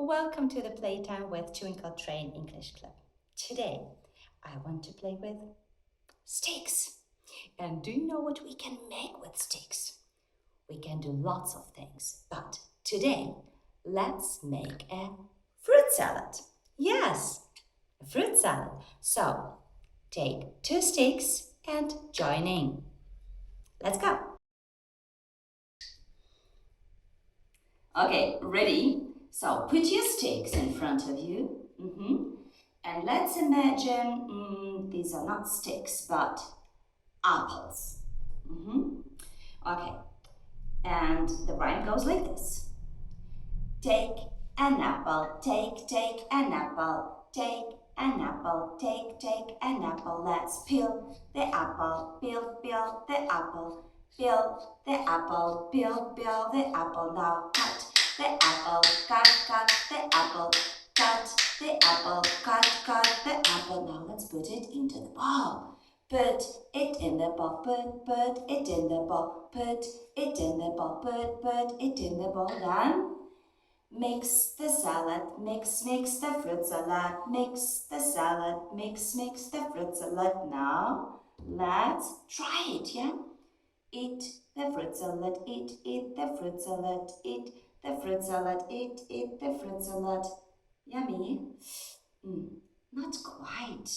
Welcome to the Playtime with Twinkle Train English Club. Today, I want to play with sticks. And do you know what we can make with sticks? We can do lots of things, but today, let's make a fruit salad. Yes, a fruit salad. So, take 2 sticks and join in. Let's go. Okay, ready? So put your sticks in front of you. And let's imagine these are not sticks, but apples. Okay, and the rhyme goes like this. Take an apple, take an apple, take an apple, take an apple. Let's peel the apple, peel the apple, peel the apple, peel the apple. Now cut the apple, cut the apple, cut the apple, cut the apple. Now let's put it into the bowl. Put it in the bowl, put it in the bowl, put it in the bowl, put it in the bowl. Then mix the salad, mix the fruit salad, mix the salad, mix the fruit salad. Now, let's try it, yeah? Eat the fruit salad, eat the fruit salad, eat the fruit salad, eat the fruit salad. Yummy? Not quite.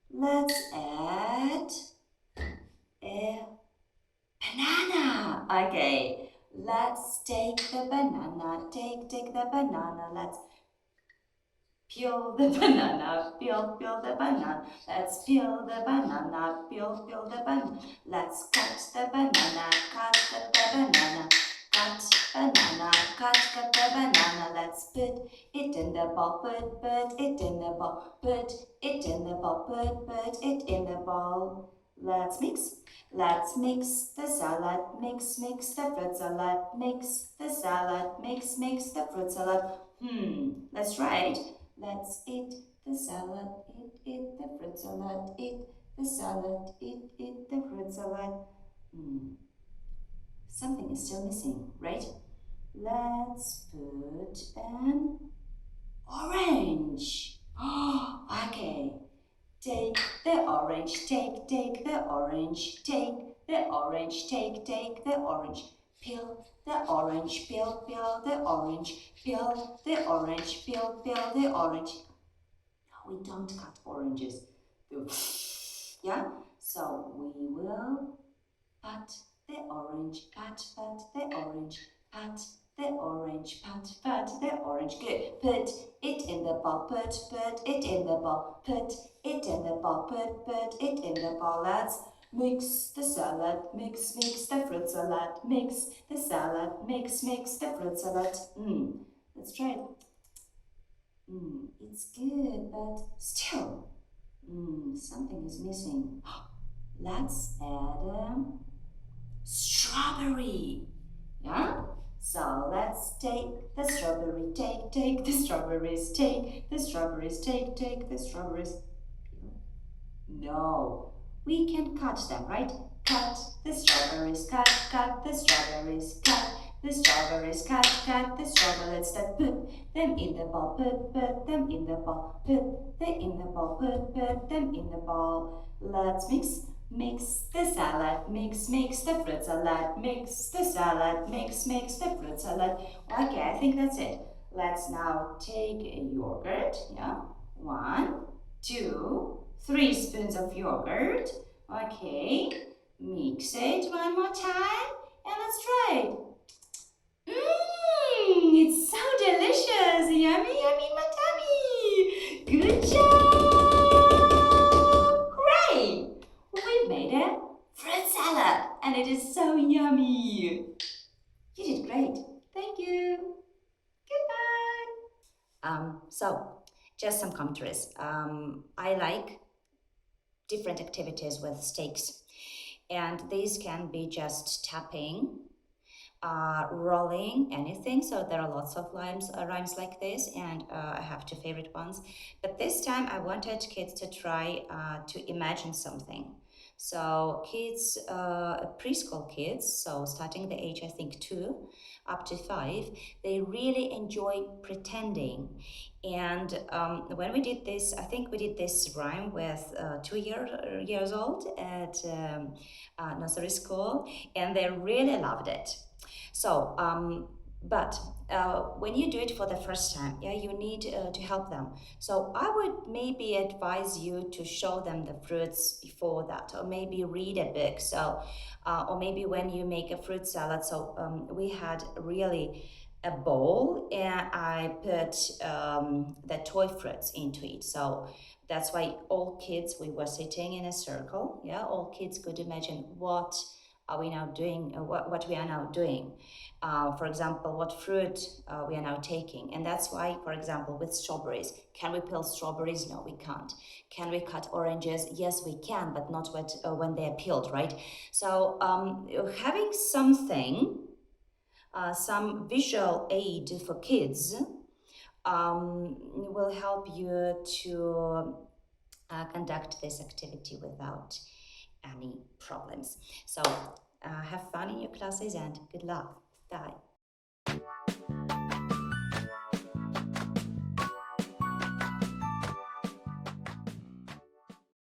Let's add a banana. Okay. Let's take the banana, take the banana, let's peel the banana, peel the banana, let's peel the banana, peel the banana, let's cut the banana, cut the banana, cut banana, cut the banana, let's put it in the bowl, put it in the bowl, put it in the bowl, put it in the bowl. Let's mix. Let's mix the salad, mix the fruit salad, mix the salad, mix the fruit salad. Let's try it. Let's eat the salad, eat the fruit salad, eat the salad, eat the fruit salad. Something is still missing, right? Let's put an orange. Okay. Take the orange, take the orange, take the orange, take the orange. Peel the orange, peel the orange, peel the orange, peel the orange. No, we don't cut oranges. Yeah? So we will cut the orange, cut the orange, cut the orange, cut the orange. Good. Put it in the bowl, put it in the bowl, put it in the bowl, put it in the bowl. Let's mix the salad, mix the fruit salad, mix the salad, mix the fruit salad. Let's try it. It's good, but still, something is missing. Let's add strawberry. Yeah? So let's take the strawberry, take the strawberries, take the strawberries, take the strawberries. No, we can cut them, right? Cut the strawberries, cut the strawberries, cut the strawberries, cut the strawberries. That put them in the bowl, put them in the bowl, put them in the bowl, put them in the bowl. Let's mix the salad, mix the fruit salad, mix the salad, mix the fruit salad. Okay, I think that's it. Let's now take a yogurt, yeah? 1, 2, 3 spoons of yogurt. Okay, mix it one more time and let's try it. It's so delicious. Yummy, yummy in my tummy. Good job. Hooray. We've made a fruit salad and it is so yummy. You did great. Thank you. Goodbye. So, just some commentaries. I like different activities with sticks, and these can be just tapping, rolling, anything. So there are lots of rhymes like this, and I have 2 favorite ones. But this time I wanted kids to try to imagine something. So kids, preschool kids, so starting the age I think 2 up to 5, they really enjoy pretending. And when we did this, I think we did this rhyme with 2 years old at nursery school, and they really loved it. So, but when you do it for the first time, yeah, you need to help them. So I would maybe advise you to show them the fruits before that, or maybe read a book. So, or maybe when you make a fruit salad. So we had really a bowl, and I put the toy fruits into it. So that's why all kids, we were sitting in a circle. Yeah, all kids could imagine what are we now doing, what we are now doing. For example, what fruit we are now taking. And that's why, for example, with strawberries, can we peel strawberries? No, we can't. Can we cut oranges? Yes, we can, but not when they're peeled, right? So having something, some visual aid for kids will help you to conduct this activity without any problems. So have fun in your classes and good luck. Bye.